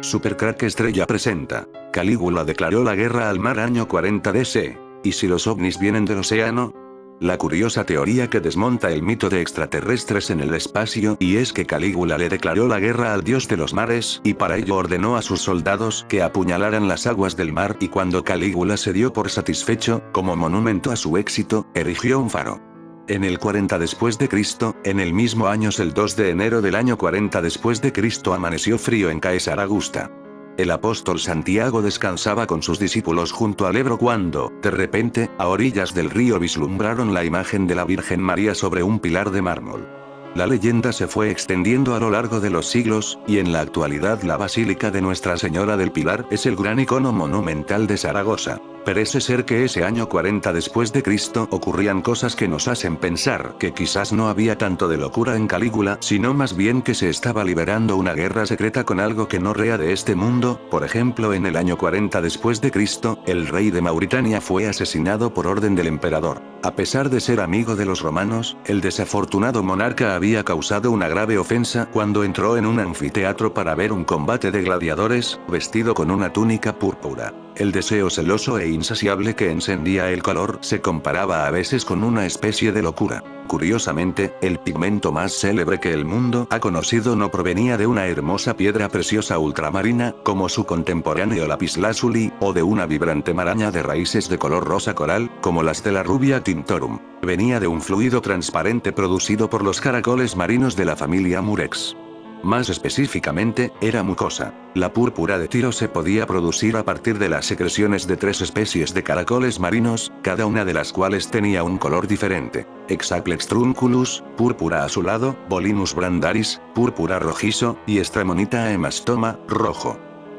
Supercrack Estrella presenta. Calígula declaró la guerra al mar año 40 DC. ¿Y si los ovnis vienen del océano? La curiosa teoría que desmonta el mito de extraterrestres en el espacio, y es que Calígula le declaró la guerra al dios de los mares, y para ello ordenó a sus soldados que apuñalaran las aguas del mar, y cuando Calígula se dio por satisfecho, como monumento a su éxito, erigió un faro. En el 40 después de Cristo, en el mismo año el 2 de enero del año 40 después de Cristo amaneció frío en Caesar Augusta. El apóstol Santiago descansaba con sus discípulos junto al Ebro cuando, de repente, a orillas del río vislumbraron la imagen de la Virgen María sobre un pilar de mármol. La leyenda se fue extendiendo a lo largo de los siglos, y en la actualidad la Basílica de Nuestra Señora del Pilar es el gran icono monumental de Zaragoza. Parece ser que ese año 40 después de Cristo ocurrían cosas que nos hacen pensar que quizás no había tanto de locura en Calígula, sino más bien que se estaba liberando una guerra secreta con algo que no rea de este mundo. Por ejemplo, en el año 40 después de Cristo, el rey de Mauritania fue asesinado por orden del emperador. A pesar de ser amigo de los romanos, el desafortunado monarca había causado una grave ofensa cuando entró en un anfiteatro para ver un combate de gladiadores, vestido con una túnica púrpura. El deseo celoso e insaciable que encendía el color se comparaba a veces con una especie de locura. Curiosamente, el pigmento más célebre que el mundo ha conocido no provenía de una hermosa piedra preciosa ultramarina, como su contemporáneo lapislázuli, o de una vibrante maraña de raíces de color rosa coral, como las de la rubia tintorum. Venía de un fluido transparente producido por los caracoles marinos de la familia Murex. Más específicamente, era mucosa. La púrpura de Tiro se podía producir a partir de las secreciones de 3 especies de caracoles marinos, cada una de las cuales tenía un color diferente. Hexaplex trunculus, púrpura azulado, Bolinus brandaris, púrpura rojizo, y Stremonita hemastoma, rojo.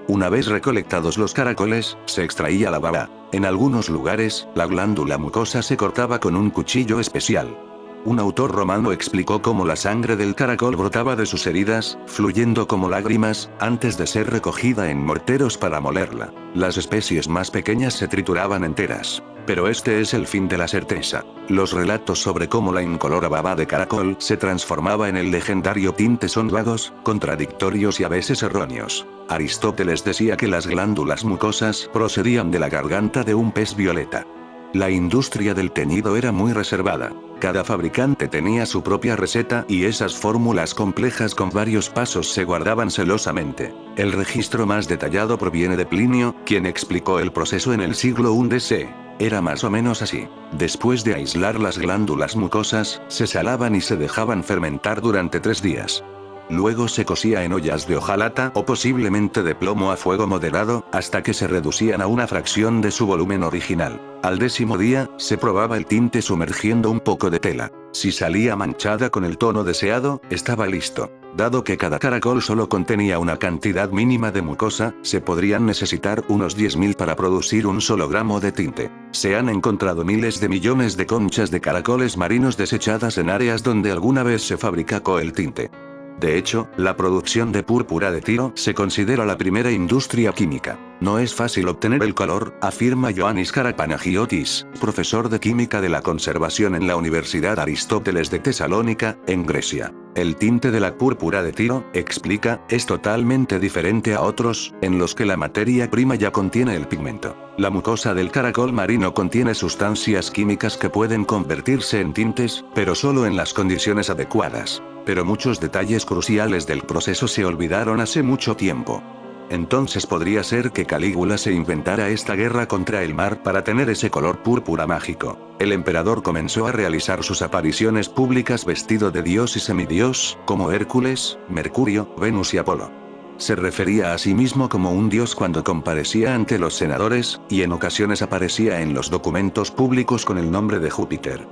Una vez recolectados los caracoles, se extraía la baba. En algunos lugares, la glándula mucosa se cortaba con un cuchillo especial. Un autor romano explicó cómo la sangre del caracol brotaba de sus heridas, fluyendo como lágrimas, antes de ser recogida en morteros para molerla. Las especies más pequeñas se trituraban enteras. Pero este es el fin de la certeza. Los relatos sobre cómo la incolora baba de caracol se transformaba en el legendario tinte son vagos, contradictorios y a veces erróneos. Aristóteles decía que las glándulas mucosas procedían de la garganta de un pez violeta. La industria del teñido era muy reservada. Cada fabricante tenía su propia receta y esas fórmulas complejas con varios pasos se guardaban celosamente. El registro más detallado proviene de Plinio, quien explicó el proceso en el siglo I DC. Era más o menos así. Después de aislar las glándulas mucosas, se salaban y se dejaban fermentar durante 3 días. Luego se cocía en ollas de hojalata o posiblemente de plomo a fuego moderado, hasta que se reducían a una fracción de su volumen original. Al 10º día, se probaba el tinte sumergiendo un poco de tela. Si salía manchada con el tono deseado, estaba listo. Dado que cada caracol solo contenía una cantidad mínima de mucosa, se podrían necesitar unos 10.000 para producir un solo gramo de tinte. Se han encontrado miles de millones de conchas de caracoles marinos desechadas en áreas donde alguna vez se fabricó el tinte. De hecho, la producción de púrpura de Tiro se considera la primera industria química. No es fácil obtener el color, afirma Ioannis Karapanagiotis, profesor de química de la conservación en la Universidad Aristóteles de Tesalónica, en Grecia. El tinte de la púrpura de Tiro, explica, es totalmente diferente a otros, en los que la materia prima ya contiene el pigmento. La mucosa del caracol marino contiene sustancias químicas que pueden convertirse en tintes, pero solo en las condiciones adecuadas. Pero muchos detalles cruciales del proceso se olvidaron hace mucho tiempo. Entonces podría ser que Calígula se inventara esta guerra contra el mar para tener ese color púrpura mágico. El emperador comenzó a realizar sus apariciones públicas vestido de dios y semidios, como Hércules, Mercurio, Venus y Apolo. Se refería a sí mismo como un dios cuando comparecía ante los senadores, y en ocasiones aparecía en los documentos públicos con el nombre de Júpiter.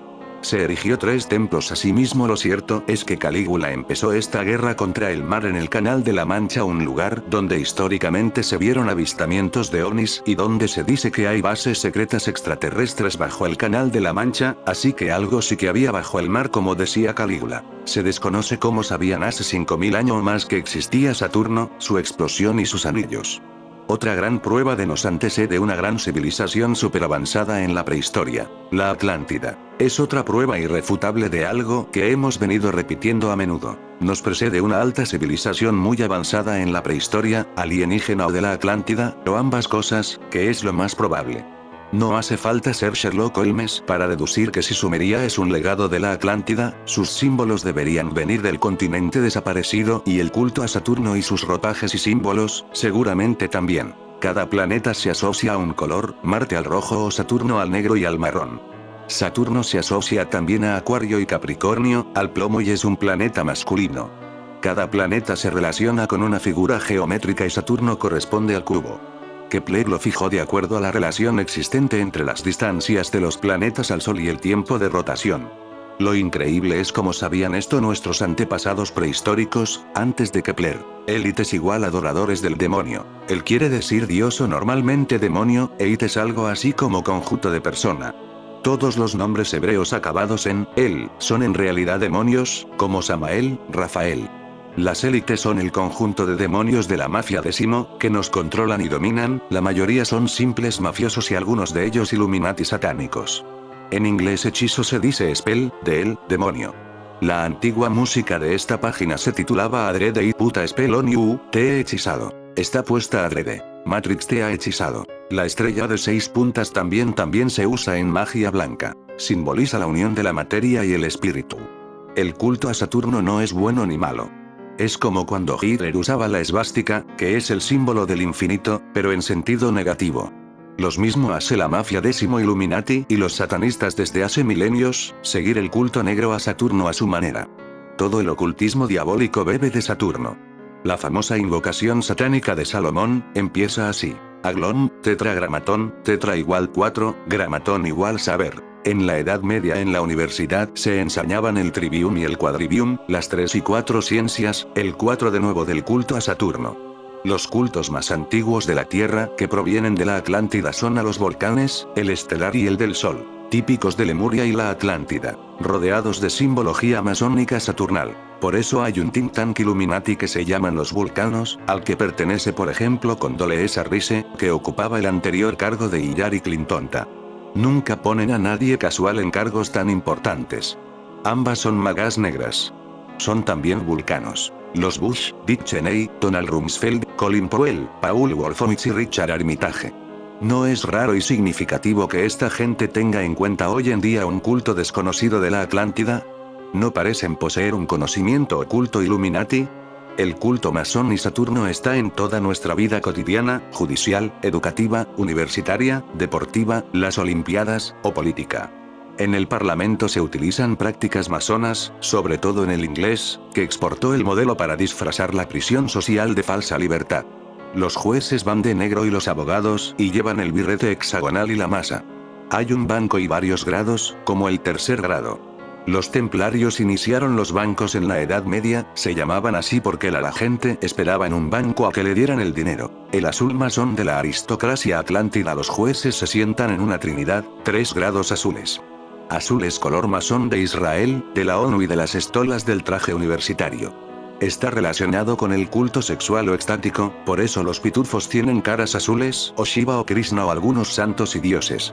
Se erigió 3 templos a sí mismo. Lo cierto es que Calígula empezó esta guerra contra el mar en el Canal de la Mancha, un lugar donde históricamente se vieron avistamientos de ovnis y donde se dice que hay bases secretas extraterrestres bajo el Canal de la Mancha, así que algo sí que había bajo el mar, como decía Calígula. Se desconoce cómo sabían hace 5.000 años o más que existía Saturno, su explosión y sus anillos. Otra gran prueba de nos antecede una gran civilización superavanzada en la prehistoria, la Atlántida. Es otra prueba irrefutable de algo que hemos venido repitiendo a menudo. Nos precede una alta civilización muy avanzada en la prehistoria, alienígena o de la Atlántida, o ambas cosas, que es lo más probable. No hace falta ser Sherlock Holmes para deducir que si Sumeria es un legado de la Atlántida, sus símbolos deberían venir del continente desaparecido y el culto a Saturno y sus ropajes y símbolos, seguramente también. Cada planeta se asocia a un color, Marte al rojo o Saturno al negro y al marrón. Saturno se asocia también a Acuario y Capricornio, al plomo y es un planeta masculino. Cada planeta se relaciona con una figura geométrica y Saturno corresponde al cubo. Kepler lo fijó de acuerdo a la relación existente entre las distancias de los planetas al Sol y el tiempo de rotación. Lo increíble es cómo sabían esto nuestros antepasados prehistóricos, antes de Kepler. Élite es igual adoradores del demonio. Él quiere decir Dios o normalmente demonio, e it es algo así como conjunto de persona. Todos los nombres hebreos acabados en él son en realidad demonios, como Samael, Rafael. Las élites son el conjunto de demonios de la mafia décimo, que nos controlan y dominan, la mayoría son simples mafiosos y algunos de ellos Illuminati satánicos. En inglés hechizo se dice spell, de él, demonio. La antigua música de esta página se titulaba Adrede y puta spell on you, te he hechizado. Está puesta adrede. Matrix te ha hechizado. La estrella de 6 puntas también se usa en magia blanca. Simboliza la unión de la materia y el espíritu. El culto a Saturno no es bueno ni malo. Es como cuando Hitler usaba la esvástica, que es el símbolo del infinito, pero en sentido negativo. Los mismo hace la mafia décimo Illuminati y los satanistas desde hace milenios, seguir el culto negro a Saturno a su manera. Todo el ocultismo diabólico bebe de Saturno. La famosa invocación satánica de Salomón, empieza así. Aglón, tetragramatón, tetra igual 4, gramatón igual saber. En la Edad Media en la universidad se enseñaban el trivium y el quadrivium, las 3 y 4 ciencias, el 4 de nuevo del culto a Saturno. Los cultos más antiguos de la Tierra que provienen de la Atlántida son a los volcanes, el estelar y el del Sol, típicos de Lemuria y la Atlántida, rodeados de simbología masónica saturnal. Por eso hay un think tank Illuminati que se llaman los Vulcanos, al que pertenece por ejemplo Condoleezza Rice, que ocupaba el anterior cargo de Hillary Clinton. Nunca ponen a nadie casual en cargos tan importantes. Ambas son magas negras. Son también vulcanos. Los Bush, Dick Cheney, Donald Rumsfeld, Colin Powell, Paul Wolfowitz y Richard Armitage. No es raro y significativo que esta gente tenga en cuenta hoy en día un culto desconocido de la Atlántida. ¿No parecen poseer un conocimiento oculto Illuminati? El culto masón y Saturno está en toda nuestra vida cotidiana, judicial, educativa, universitaria, deportiva, las olimpiadas, o política. En el Parlamento se utilizan prácticas masonas, sobre todo en el inglés, que exportó el modelo para disfrazar la prisión social de falsa libertad. Los jueces van de negro y los abogados y llevan el birrete hexagonal y la masa. Hay un banco y varios grados, como el tercer grado. Los templarios iniciaron los bancos en la Edad Media, se llamaban así porque la gente esperaba en un banco a que le dieran el dinero. El azul masón de la aristocracia atlántida. Los jueces se sientan en una trinidad, 3 grados azules. Azul es color masón de Israel, de la ONU y de las estolas del traje universitario. Está relacionado con el culto sexual o extático, por eso los pitufos tienen caras azules, o Shiva o Krishna o algunos santos y dioses.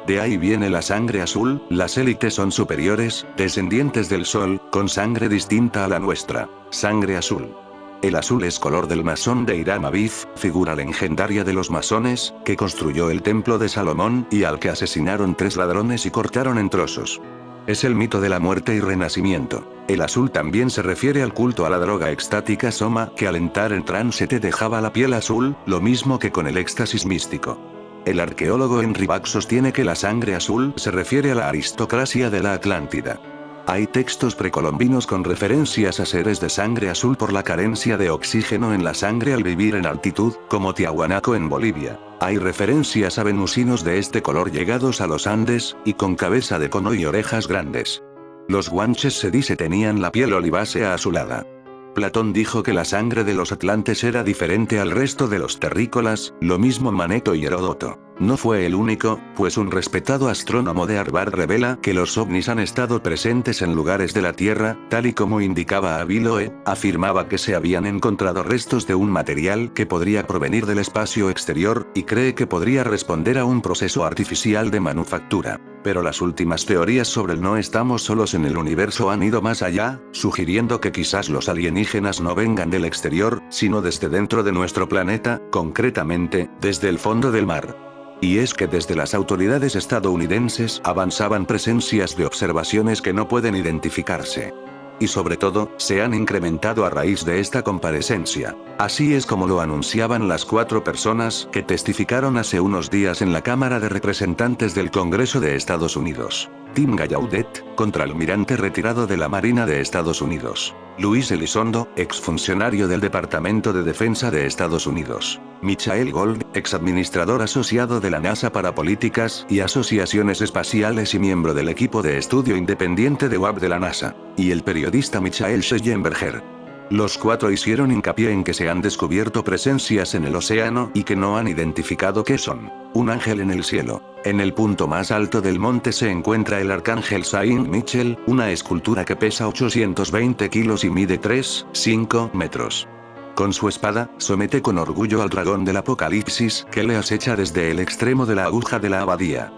De ahí viene la sangre azul, las élites son superiores, descendientes del sol, con sangre distinta a la nuestra, sangre azul. El azul es color del masón de Hiram Abif, figura legendaria de los masones, que construyó el templo de Salomón y al que asesinaron 3 ladrones y cortaron en trozos. Es el mito de la muerte y renacimiento. El azul también se refiere al culto a la droga extática soma, que al entrar en trance te dejaba la piel azul, lo mismo que con el éxtasis místico. El arqueólogo Henry Bach sostiene que la sangre azul se refiere a la aristocracia de la Atlántida. Hay textos precolombinos con referencias a seres de sangre azul por la carencia de oxígeno en la sangre al vivir en altitud, como Tiahuanaco en Bolivia. Hay referencias a venusinos de este color llegados a los Andes, y con cabeza de cono y orejas grandes. Los guanches se dice tenían la piel olivácea azulada. Platón dijo que la sangre de los atlantes era diferente al resto de los terrícolas, lo mismo Maneto y Heródoto. No fue el único, pues un respetado astrónomo de Harvard revela que los ovnis han estado presentes en lugares de la Tierra, tal y como indicaba Aviloe, afirmaba que se habían encontrado restos de un material que podría provenir del espacio exterior, y cree que podría responder a un proceso artificial de manufactura. Pero las últimas teorías sobre el no estamos solos en el universo han ido más allá, sugiriendo que quizás los alienígenas no vengan del exterior, sino desde dentro de nuestro planeta, concretamente, desde el fondo del mar. Y es que desde las autoridades estadounidenses avanzaban presencias de observaciones que no pueden identificarse. Y sobre todo, se han incrementado a raíz de esta comparecencia. Así es como lo anunciaban las 4 personas que testificaron hace unos días en la Cámara de Representantes del Congreso de Estados Unidos. Tim Gallaudet, contraalmirante retirado de la Marina de Estados Unidos. Luis Elizondo, exfuncionario del Departamento de Defensa de Estados Unidos. Michael Gold, exadministrador asociado de la NASA para políticas y asociaciones espaciales y miembro del equipo de estudio independiente de UAP de la NASA. Y el periodista Michael Schellenberger. Los 4 hicieron hincapié en que se han descubierto presencias en el océano y que no han identificado qué son. Un ángel en el cielo. En el punto más alto del monte se encuentra el arcángel Saint Michael, una escultura que pesa 820 kilos y mide 3,5 metros. Con su espada, somete con orgullo al dragón del Apocalipsis, que le acecha desde el extremo de la aguja de la abadía.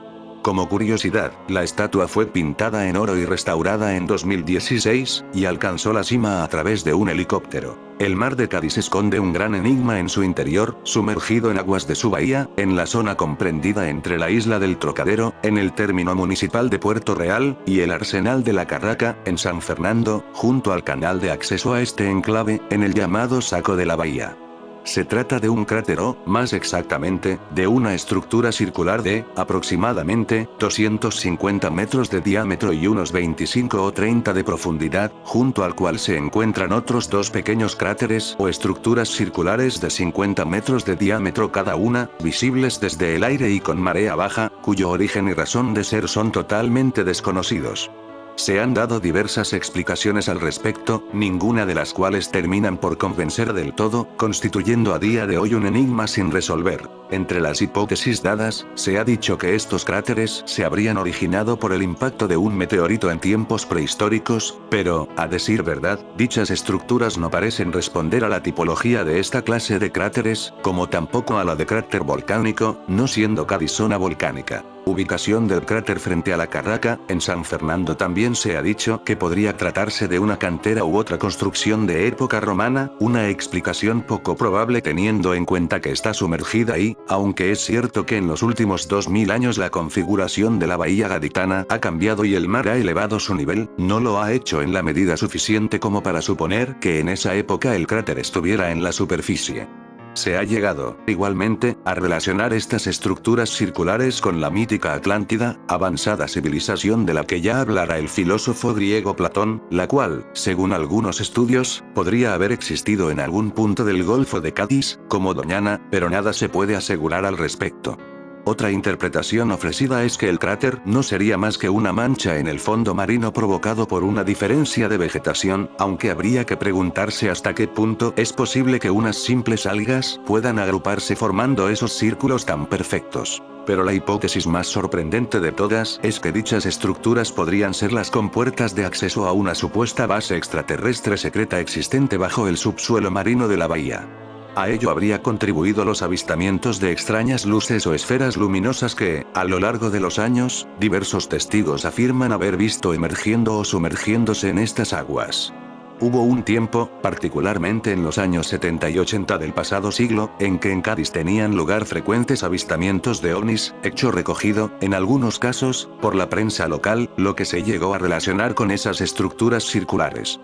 Como curiosidad, la estatua fue pintada en oro y restaurada en 2016, y alcanzó la cima a través de un helicóptero. El mar de Cádiz esconde un gran enigma en su interior, sumergido en aguas de su bahía, en la zona comprendida entre la isla del Trocadero, en el término municipal de Puerto Real, y el Arsenal de la Carraca, en San Fernando, junto al canal de acceso a este enclave, en el llamado Saco de la Bahía. Se trata de un cráter o, más exactamente, de una estructura circular de, aproximadamente, 250 metros de diámetro y unos 25 o 30 de profundidad, junto al cual se encuentran otros 2 pequeños cráteres o estructuras circulares de 50 metros de diámetro cada una, visibles desde el aire y con marea baja, cuyo origen y razón de ser son totalmente desconocidos. Se han dado diversas explicaciones al respecto, ninguna de las cuales terminan por convencer del todo, constituyendo a día de hoy un enigma sin resolver. Entre las hipótesis dadas, se ha dicho que estos cráteres se habrían originado por el impacto de un meteorito en tiempos prehistóricos, pero, a decir verdad, dichas estructuras no parecen responder a la tipología de esta clase de cráteres, como tampoco a la de cráter volcánico, no siendo Cádiz zona volcánica. Ubicación del cráter frente a la Carraca, en San Fernando también se ha dicho que podría tratarse de una cantera u otra construcción de época romana, una explicación poco probable teniendo en cuenta que está sumergida ahí, aunque es cierto que en los últimos 2000 años la configuración de la bahía gaditana ha cambiado y el mar ha elevado su nivel, no lo ha hecho en la medida suficiente como para suponer que en esa época el cráter estuviera en la superficie. Se ha llegado, igualmente, a relacionar estas estructuras circulares con la mítica Atlántida, avanzada civilización de la que ya hablara el filósofo griego Platón, la cual, según algunos estudios, podría haber existido en algún punto del Golfo de Cádiz, como Doñana, pero nada se puede asegurar al respecto. Otra interpretación ofrecida es que el cráter no sería más que una mancha en el fondo marino provocado por una diferencia de vegetación, aunque habría que preguntarse hasta qué punto es posible que unas simples algas puedan agruparse formando esos círculos tan perfectos. Pero la hipótesis más sorprendente de todas es que dichas estructuras podrían ser las compuertas de acceso a una supuesta base extraterrestre secreta existente bajo el subsuelo marino de la bahía. A ello habría contribuido los avistamientos de extrañas luces o esferas luminosas que, a lo largo de los años, diversos testigos afirman haber visto emergiendo o sumergiéndose en estas aguas. Hubo un tiempo, particularmente en los años 70 y 80 del pasado siglo, en que en Cádiz tenían lugar frecuentes avistamientos de ovnis, hecho recogido, en algunos casos, por la prensa local, lo que se llegó a relacionar con esas estructuras circulares.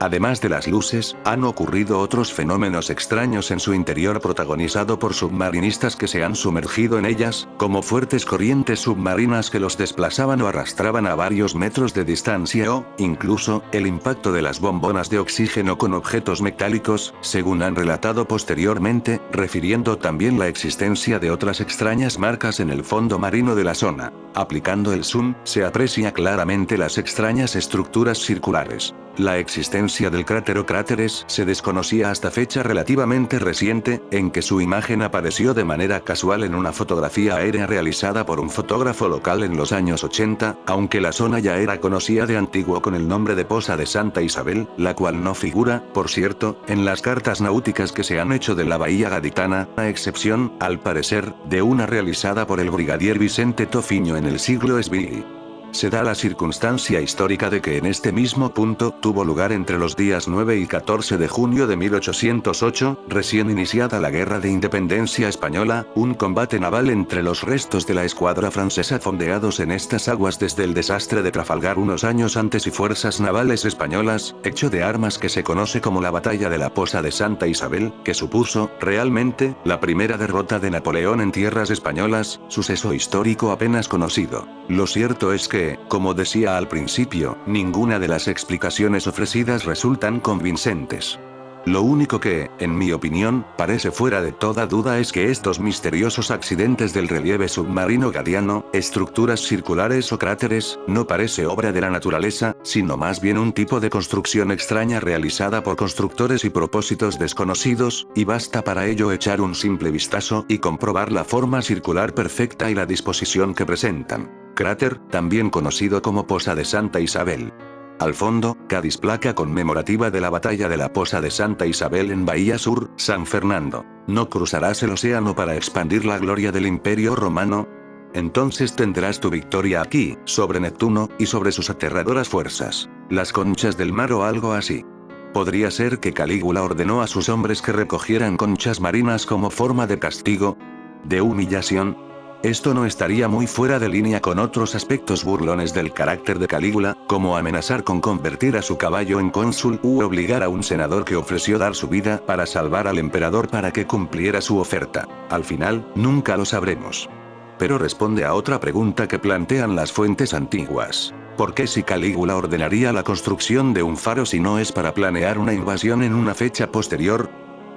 Además de las luces, han ocurrido otros fenómenos extraños en su interior protagonizado por submarinistas que se han sumergido en ellas, como fuertes corrientes submarinas que los desplazaban o arrastraban a varios metros de distancia o, incluso, el impacto de las bombonas de oxígeno con objetos metálicos, según han relatado posteriormente, refiriendo también la existencia de otras extrañas marcas en el fondo marino de la zona. Aplicando el zoom, se aprecia claramente las extrañas estructuras circulares. La existencia del cráter o cráteres se desconocía hasta fecha relativamente reciente, en que su imagen apareció de manera casual en una fotografía aérea realizada por un fotógrafo local en los años 80, aunque la zona ya era conocida de antiguo con el nombre de Poza de Santa Isabel, la cual no figura, por cierto, en las cartas náuticas que se han hecho de la bahía gaditana, a excepción, al parecer, de una realizada por el brigadier Vicente Tofiño en el siglo XVI. Se da la circunstancia histórica de que en este mismo punto tuvo lugar entre los días 9 y 14 de junio de 1808, recién iniciada la Guerra de Independencia Española, un combate naval entre los restos de la escuadra francesa fondeados en estas aguas desde el desastre de Trafalgar unos años antes y fuerzas navales españolas, hecho de armas que se conoce como la Batalla de la Poza de Santa Isabel, que supuso, realmente, la primera derrota de Napoleón en tierras españolas, suceso histórico apenas conocido. Lo cierto es que, como decía al principio, ninguna de las explicaciones ofrecidas resultan convincentes. Lo único que, en mi opinión, parece fuera de toda duda es que estos misteriosos accidentes del relieve submarino gadiano, estructuras circulares o cráteres, no parece obra de la naturaleza, sino más bien un tipo de construcción extraña realizada por constructores y propósitos desconocidos, y basta para ello echar un simple vistazo y comprobar la forma circular perfecta y la disposición que presentan. Cráter, también conocido como Poza de Santa Isabel. Al fondo, Cádiz, placa conmemorativa de la batalla de la Poza de Santa Isabel en Bahía Sur, San Fernando. ¿No cruzarás el océano para expandir la gloria del Imperio Romano? Entonces tendrás tu victoria aquí, sobre Neptuno, y sobre sus aterradoras fuerzas, las conchas del mar o algo así. ¿Podría ser que Calígula ordenó a sus hombres que recogieran conchas marinas como forma de castigo? ¿De humillación? Esto no estaría muy fuera de línea con otros aspectos burlones del carácter de Calígula, como amenazar con convertir a su caballo en cónsul u obligar a un senador que ofreció dar su vida para salvar al emperador para que cumpliera su oferta. Al final, nunca lo sabremos. Pero responde a otra pregunta que plantean las fuentes antiguas. ¿Por qué si Calígula ordenaría la construcción de un faro si no es para planear una invasión en una fecha posterior?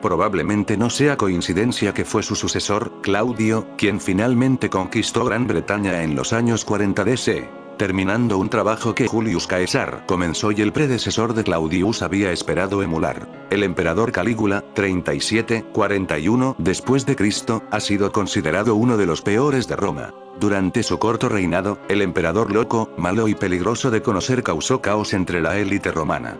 Probablemente no sea coincidencia que fue su sucesor, Claudio, quien finalmente conquistó Gran Bretaña en los años 40 DC, terminando un trabajo que Julius Caesar comenzó y el predecesor de Claudius había esperado emular. El emperador Calígula, 37-41 después de Cristo, ha sido considerado uno de los peores de Roma. Durante su corto reinado, el emperador loco, malo y peligroso de conocer causó caos entre la élite romana.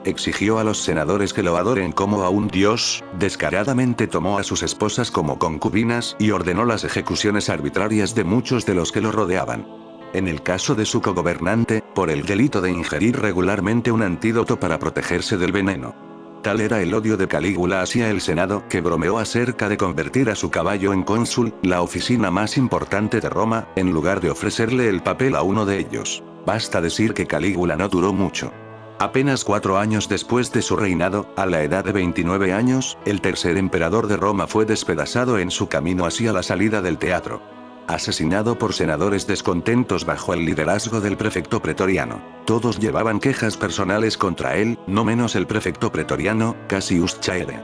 Exigió a los senadores que lo adoren como a un dios, descaradamente tomó a sus esposas como concubinas y ordenó las ejecuciones arbitrarias de muchos de los que lo rodeaban. En el caso de su cogobernante, por el delito de ingerir regularmente un antídoto para protegerse del veneno. Tal era el odio de Calígula hacia el Senado que bromeó acerca de convertir a su caballo en cónsul, la oficina más importante de Roma, en lugar de ofrecerle el papel a uno de ellos. Basta decir que Calígula no duró mucho. Apenas 4 años después de su reinado, a la edad de 29 años, el tercer emperador de Roma fue despedazado en su camino hacia la salida del teatro. Asesinado por senadores descontentos bajo el liderazgo del prefecto pretoriano. Todos llevaban quejas personales contra él, no menos el prefecto pretoriano, Cassius Chaere.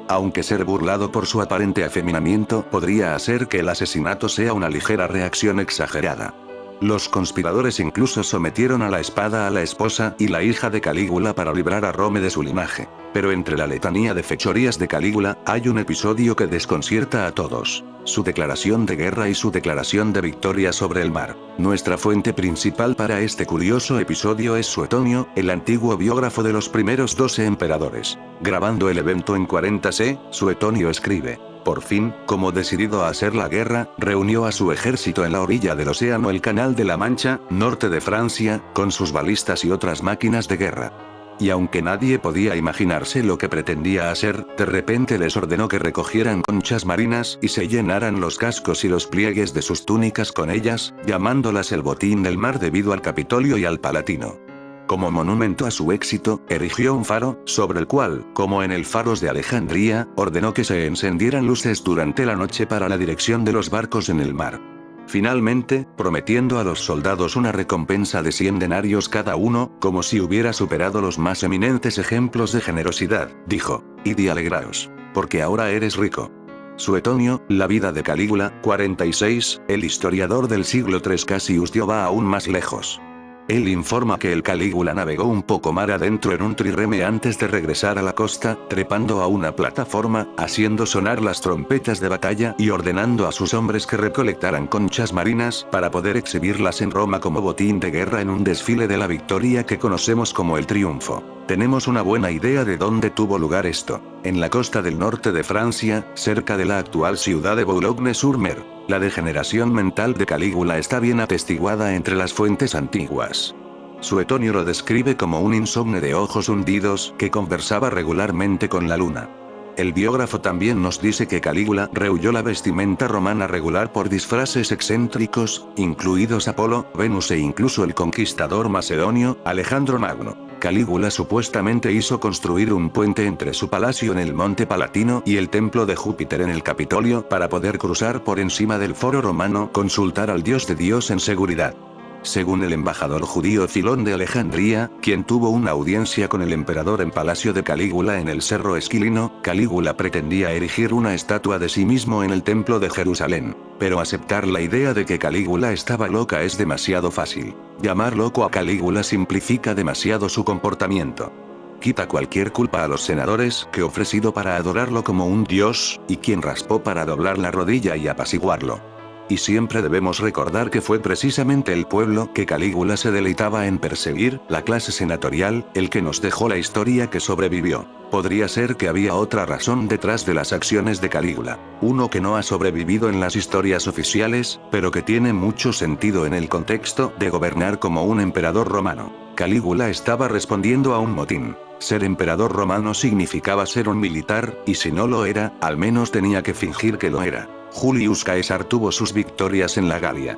Aunque ser burlado por su aparente afeminamiento podría hacer que el asesinato sea una ligera reacción exagerada. Los conspiradores incluso sometieron a la espada a la esposa y la hija de Calígula para librar a Roma de su linaje. Pero entre la letanía de fechorías de Calígula, hay un episodio que desconcierta a todos. Su declaración de guerra y su declaración de victoria sobre el mar. Nuestra fuente principal para este curioso episodio es Suetonio, el antiguo biógrafo de los primeros 12 emperadores. Grabando el evento en 40C, Suetonio escribe: por fin, como decidido a hacer la guerra, reunió a su ejército en la orilla del océano el Canal de la Mancha, norte de Francia, con sus balistas y otras máquinas de guerra. Y aunque nadie podía imaginarse lo que pretendía hacer, de repente les ordenó que recogieran conchas marinas y se llenaran los cascos y los pliegues de sus túnicas con ellas, llamándolas el botín del mar debido al Capitolio y al Palatino. Como monumento a su éxito, erigió un faro, sobre el cual, como en el Faros de Alejandría, ordenó que se encendieran luces durante la noche para la dirección de los barcos en el mar. Finalmente, prometiendo a los soldados una recompensa de 100 denarios cada uno, como si hubiera superado los más eminentes ejemplos de generosidad, dijo: id y alegraos, porque ahora eres rico. Suetonio, La vida de Calígula, 46, el historiador del siglo III Cassius va aún más lejos. Él informa que el Calígula navegó un poco mar adentro en un trireme antes de regresar a la costa, trepando a una plataforma, haciendo sonar las trompetas de batalla y ordenando a sus hombres que recolectaran conchas marinas para poder exhibirlas en Roma como botín de guerra en un desfile de la victoria que conocemos como el Triunfo. Tenemos una buena idea de dónde tuvo lugar esto. En la costa del norte de Francia, cerca de la actual ciudad de Boulogne-sur-Mer. La degeneración mental de Calígula está bien atestiguada entre las fuentes antiguas. Suetonio lo describe como un insomne de ojos hundidos que conversaba regularmente con la luna. El biógrafo también nos dice que Calígula rehuyó la vestimenta romana regular por disfraces excéntricos, incluidos Apolo, Venus e incluso el conquistador macedonio, Alejandro Magno. Calígula supuestamente hizo construir un puente entre su palacio en el Monte Palatino y el templo de Júpiter en el Capitolio para poder cruzar por encima del foro romano, consultar al dios de Dios en seguridad. Según el embajador judío Filón de Alejandría, quien tuvo una audiencia con el emperador en palacio de Calígula en el Cerro Esquilino, Calígula pretendía erigir una estatua de sí mismo en el templo de Jerusalén. Pero aceptar la idea de que Calígula estaba loca es demasiado fácil. Llamar loco a Calígula simplifica demasiado su comportamiento. Quita cualquier culpa a los senadores que ofrecido para adorarlo como un dios, y quien raspó para doblar la rodilla y apaciguarlo. Y siempre debemos recordar que fue precisamente el pueblo que Calígula se deleitaba en perseguir, la clase senatorial, el que nos dejó la historia que sobrevivió. Podría ser que había otra razón detrás de las acciones de Calígula. Uno que no ha sobrevivido en las historias oficiales, pero que tiene mucho sentido en el contexto de gobernar como un emperador romano. Calígula estaba respondiendo a un motín. Ser emperador romano significaba ser un militar, y si no lo era, al menos tenía que fingir que lo era. Julius Caesar tuvo sus victorias en la Galia.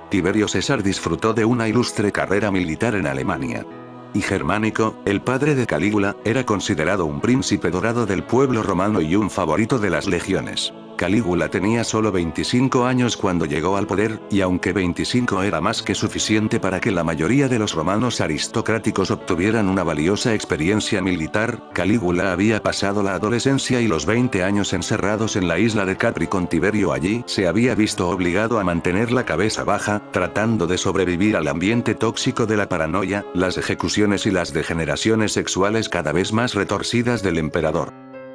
Tiberio César disfrutó de una ilustre carrera militar en Alemania. Y Germánico, el padre de Calígula, era considerado un príncipe dorado del pueblo romano y un favorito de las legiones. Calígula tenía solo 25 años cuando llegó al poder, y aunque 25 era más que suficiente para que la mayoría de los romanos aristocráticos obtuvieran una valiosa experiencia militar, Calígula había pasado la adolescencia y los 20 años encerrados en la isla de Capri con Tiberio. Allí se había visto obligado a mantener la cabeza baja, tratando de sobrevivir al ambiente tóxico de la paranoia, las ejecuciones y las degeneraciones sexuales cada vez más retorcidas del emperador.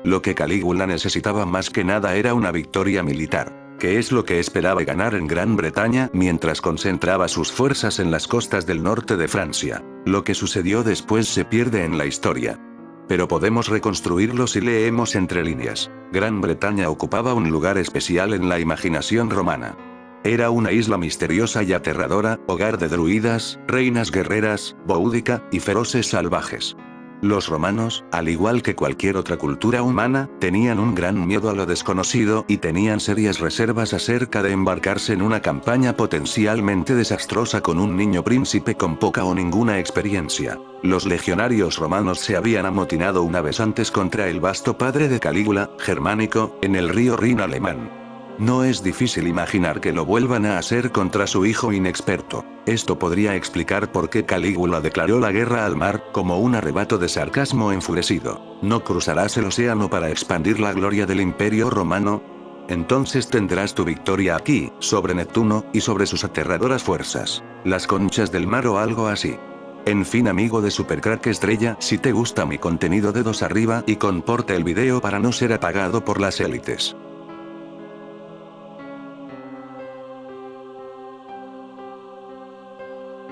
Lo que Calígula necesitaba más que nada era una victoria militar, que es lo que esperaba ganar en Gran Bretaña mientras concentraba sus fuerzas en las costas del norte de Francia. Lo que sucedió después se pierde en la historia. Pero podemos reconstruirlo si leemos entre líneas. Gran Bretaña ocupaba un lugar especial en la imaginación romana. Era una isla misteriosa y aterradora, hogar de druidas, reinas guerreras, búdica, y feroces salvajes. Los romanos, al igual que cualquier otra cultura humana, tenían un gran miedo a lo desconocido y tenían serias reservas acerca de embarcarse en una campaña potencialmente desastrosa con un niño príncipe con poca o ninguna experiencia. Los legionarios romanos se habían amotinado una vez antes contra el vasto padre de Calígula, Germánico, en el río Rin alemán. No es difícil imaginar que lo vuelvan a hacer contra su hijo inexperto. Esto podría explicar por qué Calígula declaró la guerra al mar, como un arrebato de sarcasmo enfurecido. ¿No cruzarás el océano para expandir la gloria del imperio romano? Entonces tendrás tu victoria aquí, sobre Neptuno, y sobre sus aterradoras fuerzas. Las conchas del mar o algo así. En fin, amigo de Supercrack Estrella, si te gusta mi contenido, dedos arriba y comporta el video para no ser apagado por las élites.